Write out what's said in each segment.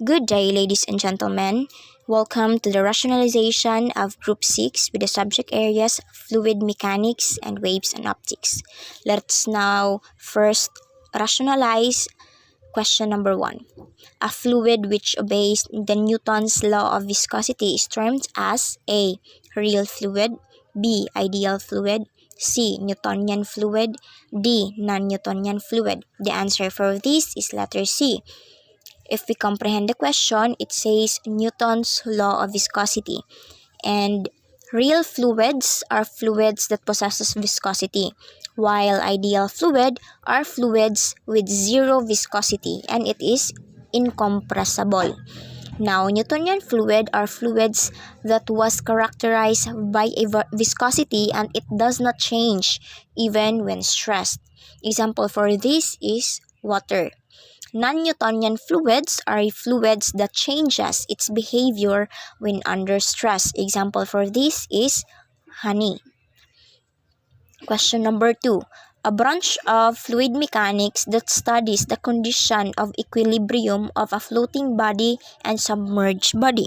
Good day, ladies and gentlemen. Welcome to the rationalization of Group 6 with the subject areas Fluid Mechanics and Waves and Optics. Let's now first rationalize question number 1. A fluid which obeys the Newton's law of viscosity is termed as A. Real fluid, B. Ideal fluid, C. Newtonian fluid, D. Non-Newtonian fluid. The answer for this is letter C. If we comprehend the question, it says Newton's law of viscosity. And real fluids are fluids that possesses viscosity, while ideal fluid are fluids with zero viscosity and it is incompressible. Now, Newtonian fluid are fluids that was characterized by a viscosity and it does not change even when stressed. Example for this is water. Non-Newtonian fluids are fluids that changes its behavior when under stress. Example for this is honey. Question number 2. A branch of fluid mechanics that studies the condition of equilibrium of a floating body and submerged body.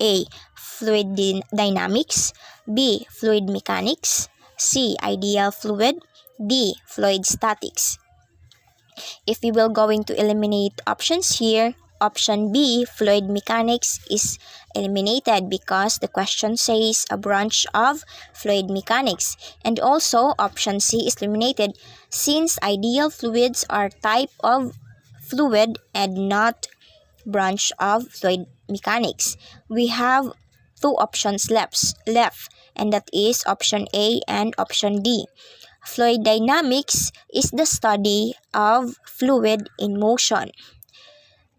A. Fluid dynamics, B. Fluid mechanics, C. Ideal fluid, D. Fluid statics. If we will going to eliminate options here, option B, fluid mechanics, is eliminated because the question says a branch of fluid mechanics. And also, option C is eliminated since ideal fluids are type of fluid and not branch of fluid mechanics. We have two options left, and that is option A and option D. Fluid dynamics is the study of fluid in motion,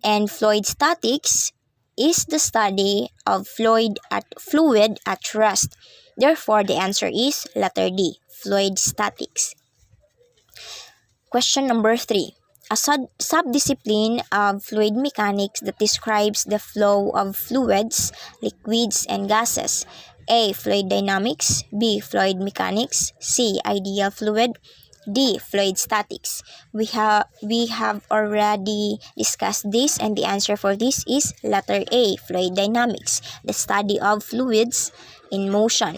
and fluid statics is the study of fluid at rest. Therefore, the answer is letter D, fluid statics. Question number 3. A subdiscipline of fluid mechanics that describes the flow of fluids, liquids, and gases. A. Fluid dynamics, B. Fluid mechanics, C. Ideal fluid, D. Fluid statics. We have already discussed this, and the answer for this is letter A. Fluid dynamics, the study of fluids in motion.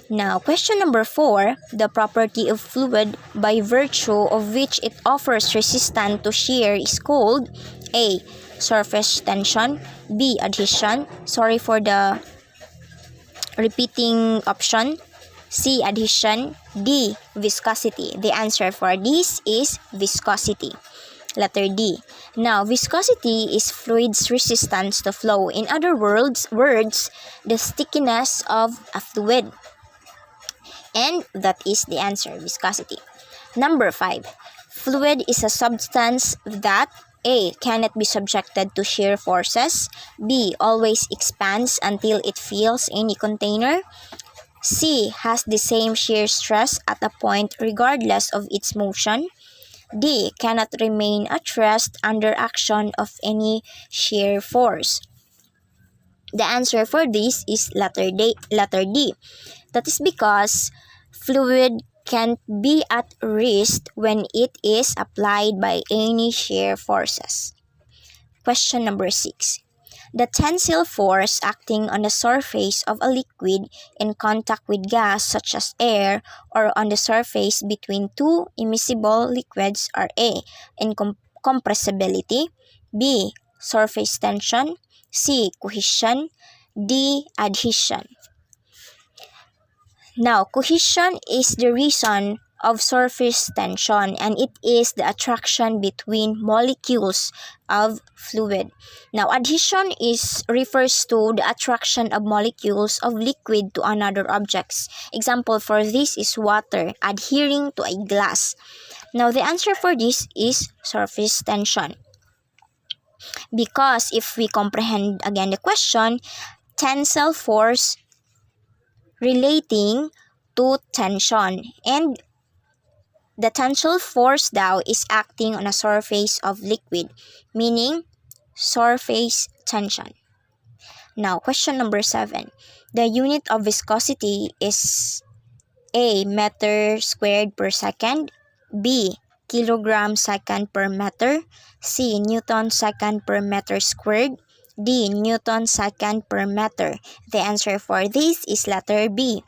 Now, question number 4, the property of fluid by virtue of which it offers resistance to shear is called A. Surface tension, B. Adhesion, sorry for the repeating option, C. Adhesion, D. Viscosity. The answer for this is viscosity. Letter D. Now, viscosity is fluid's resistance to flow. In other words, the stickiness of a fluid. And that is the answer, viscosity. Number 5. Fluid is a substance that A. Cannot be subjected to shear forces, B. Always expands until it fills any container, C. Has the same shear stress at a point regardless of its motion, D. Cannot remain at rest under action of any shear force. The answer for this is letter D. That is because fluid can't be at rest when it is applied by any shear forces. Question number 6. The tensile force acting on the surface of a liquid in contact with gas such as air or on the surface between two immiscible liquids are A. Incompressibility, B. Surface tension, C. Cohesion, D. Adhesion. Now, cohesion is the reason of surface tension, and it is the attraction between molecules of fluid. Now, adhesion refers to the attraction of molecules of liquid to another objects. Example for this is water adhering to a glass. Now, the answer for this is surface tension. Because if we comprehend again the question, tensile force relating to tension, and the tensile force daw is acting on a surface of liquid, meaning surface tension. Now, question number 7. The unit of viscosity is A. Meter squared per second, B. Kilogram second per meter, C. Newton second per meter squared, D. Newton second per meter. The answer for this is letter B.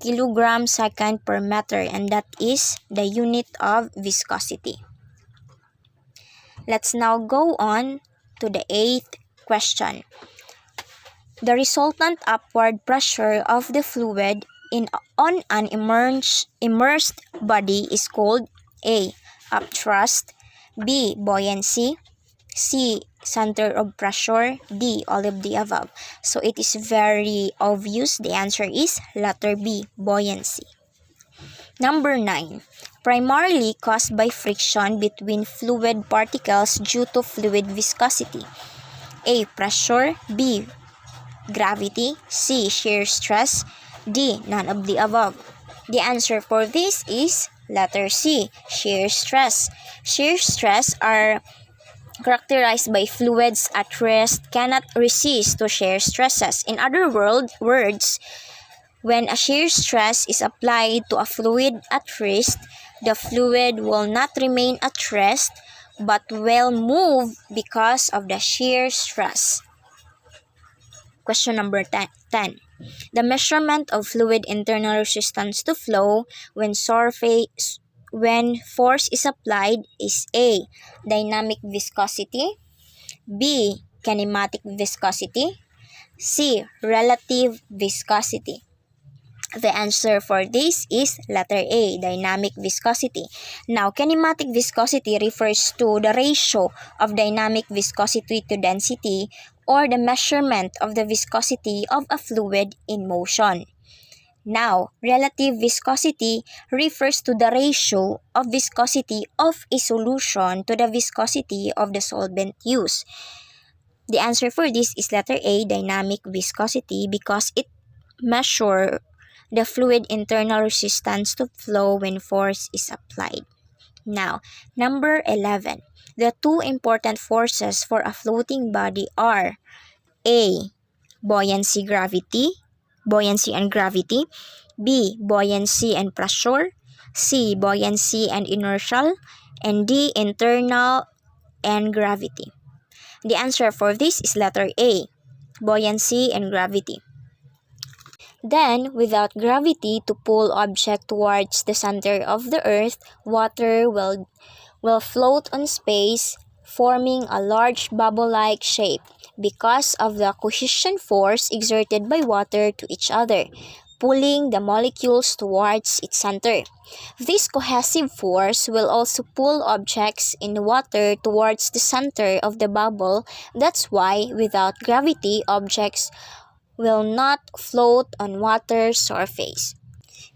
Kilogram second per meter, and that is the unit of viscosity. Let's now go on to the 8th question. The resultant upward pressure of the fluid on an immersed body is called A. Upthrust, B. Buoyancy, C. Center of pressure, D. All of the above. So it is very obvious. The answer is letter B. Buoyancy. Number 9. Primarily caused by friction between fluid particles due to fluid viscosity. A. Pressure, B. Gravity, C. Shear stress, D. None of the above. The answer for this is letter C. Shear stress. Shear stress are characterized by fluids at rest cannot resist to shear stresses. In other words, when a shear stress is applied to a fluid at rest, the fluid will not remain at rest but will move because of the shear stress. Question number 10. The measurement of fluid internal resistance to flow when force is applied is A. Dynamic viscosity, B. Kinematic viscosity, C. Relative viscosity. The answer for this is letter A, dynamic viscosity. Now, kinematic viscosity refers to the ratio of dynamic viscosity to density or the measurement of the viscosity of a fluid in motion. Now, relative viscosity refers to the ratio of viscosity of a solution to the viscosity of the solvent used. The answer for this is letter A, dynamic viscosity, because it measures the fluid internal resistance to flow when force is applied. Now, number 11. The two important forces for a floating body are A. Buoyancy and gravity, B. Buoyancy and pressure, C. Buoyancy and inertial, and D. Internal and gravity. The answer for this is letter A, buoyancy and gravity. Then, without gravity to pull object towards the center of the earth, water will float on space, forming a large bubble-like shape because of the cohesion force exerted by water to each other, pulling the molecules towards its center. This cohesive force will also pull objects in the water towards the center of the bubble. That's why, without gravity, objects will not float on water's surface.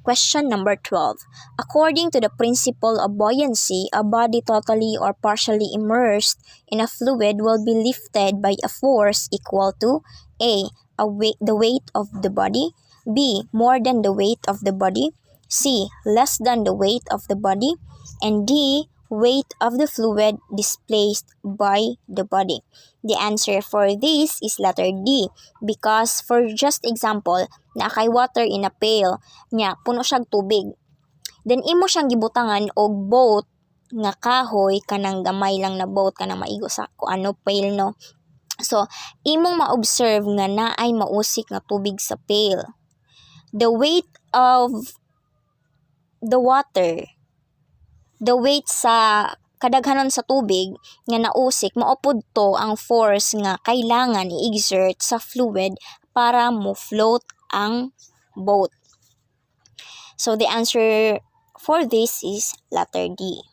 Question number 12. According to the principle of buoyancy, a body totally or partially immersed in a fluid will be lifted by a force equal to A. The weight of the body, B. More than the weight of the body, C. Less than the weight of the body, and D. Weight of the fluid displaced by the body. The answer for this is letter D, because for just example, na kay water in a pail, nya puno siyang tubig. Then imo siyang gibutangan og boat nga kahoy, kanang gamay lang na boat kanang maigo sa ano pail, no. So imong ma-observe nga naay mausik nga tubig sa pail. The weight of the water, the weight sa kadaghanon sa tubig nga nausik, maupod to ang force nga kailangan i-exert sa fluid para mo float ang boat. So the answer for this is letter D.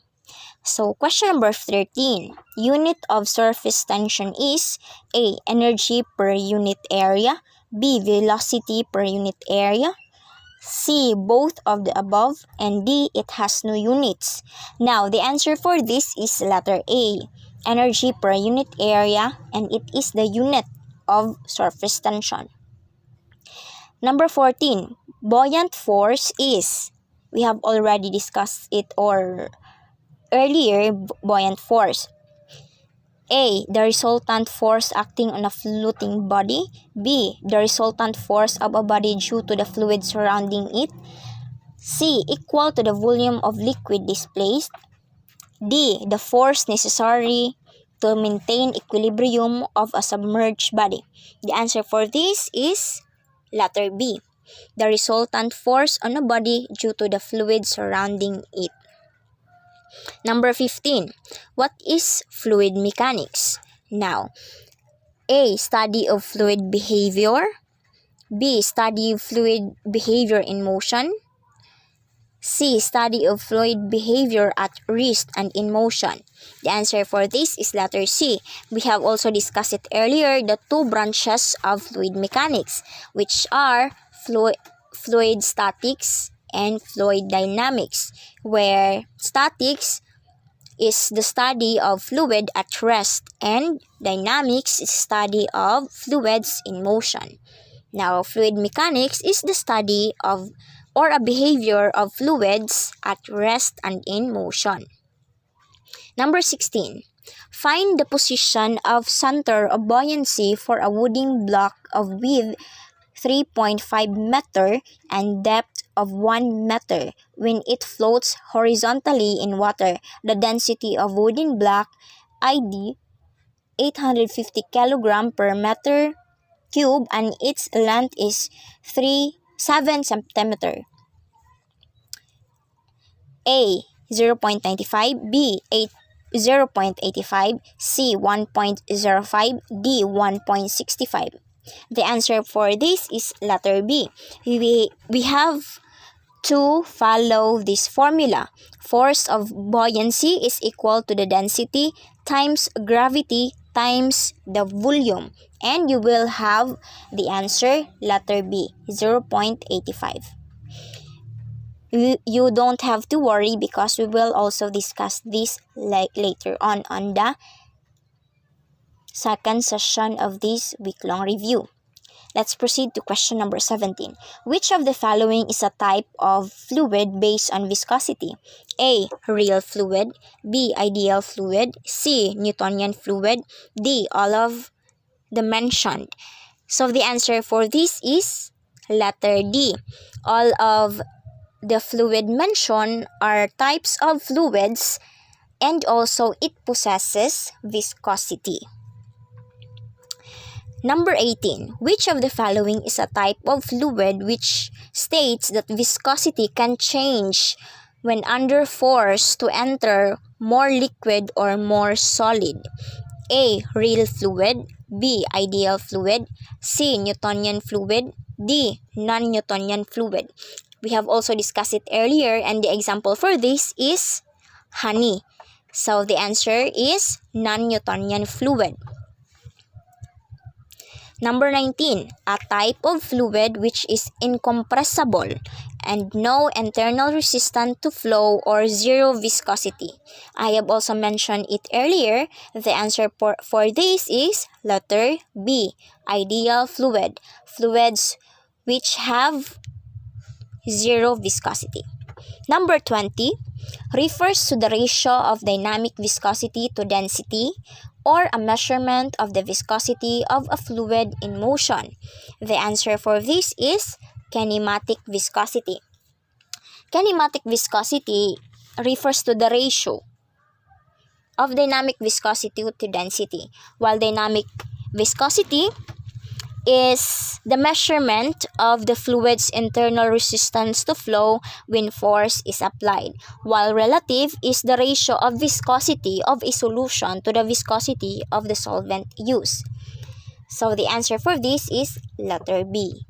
So question number 13. Unit of surface tension is A. Energy per unit area, B. Velocity per unit area, C. Both of the above, and D. It has no units. Now, the answer for this is letter A, energy per unit area, and it is the unit of surface tension. Number 14. Buoyant force is, we have already discussed it earlier, buoyant force. A. The resultant force acting on a floating body. B. The resultant force of a body due to the fluid surrounding it. C. Equal to the volume of liquid displaced. D. The force necessary to maintain equilibrium of a submerged body? The answer for this is letter B. The resultant force on a body due to the fluid surrounding it. Number 15. What is fluid mechanics? Now, A. Study of fluid behavior. B. Study of fluid behavior in motion. C. Study of fluid behavior at rest and in motion. The answer for this is letter C. We have also discussed it earlier, the two branches of fluid mechanics, which are fluid statics and fluid dynamics, where statics is the study of fluid at rest and dynamics is study of fluids in motion. Now, fluid mechanics is the study of or a behavior of fluids at rest and in motion. Number 16. Find the position of center of buoyancy for a wooden block of width 3.5 meter and depth of 1 meter when it floats horizontally in water. The density of wooden block ID 850 kg per meter cube and its length is 7 centimeter. A. 0.95, B. 0.85, C. 1.05, D. 1.65. The answer for this is letter B. We have to follow this formula. Force of buoyancy is equal to the density times gravity times the volume. And you will have the answer letter B, 0.85. You don't have to worry because we will also discuss this later on the second session of this week-long review. Let's proceed to question number 17. Which of the following is a type of fluid based on viscosity? A. Real fluid. B. Ideal fluid. C. Newtonian fluid. D. All of the mentioned. So the answer for this is letter D. All of the fluid mentioned are types of fluids and also it possesses viscosity. Number 18. Which of the following is a type of fluid which states that viscosity can change when under force to enter more liquid or more solid? A. Real fluid. B. Ideal fluid. C. Newtonian fluid. D. Non-Newtonian fluid. We have also discussed it earlier and the example for this is honey. So the answer is non-Newtonian fluid. Number 19. A type of fluid which is incompressible and no internal resistance to flow or zero viscosity. I have also mentioned it earlier. The answer for this is letter B, ideal fluid. Fluids which have zero viscosity. Number 20 refers to the ratio of dynamic viscosity to density or a measurement of the viscosity of a fluid in motion. The answer for this is kinematic viscosity. Kinematic viscosity refers to the ratio of dynamic viscosity to density, while dynamic viscosity is the measurement of the fluid's internal resistance to flow when force is applied, while relative is the ratio of viscosity of a solution to the viscosity of the solvent used. So the answer for this is letter B.